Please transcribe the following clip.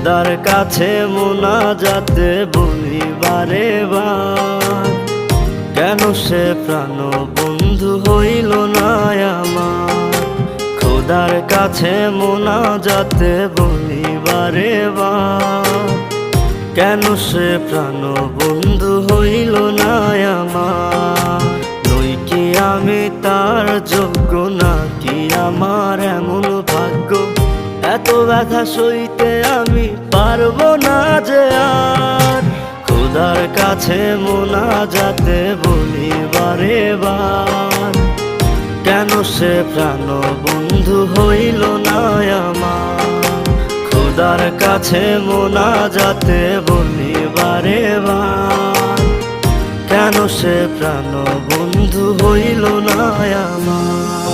খোদার কাছে মোনাজাতে বলি বারে বার, কেন সে প্রাণ বন্ধু হইল না আমার। খোদার কাছে মোনাজাতে বলি বারে বার, কেন সে প্রাণ বন্ধু হইল না আমার। নই কি আমি তার যোগ্য, নাকি আমার এমন ভাগ্য, এত ব্যথা সইতে আমি পারবো না যে আর। খোদার কাছে মোনাজাতে বলি বারে বার, কেন সে প্রাণ বন্ধু হইল না আমার। খোদার কাছে মোনাজাতে বলি বারে বার, কেন সে প্রাণ বন্ধু হইল না আমার।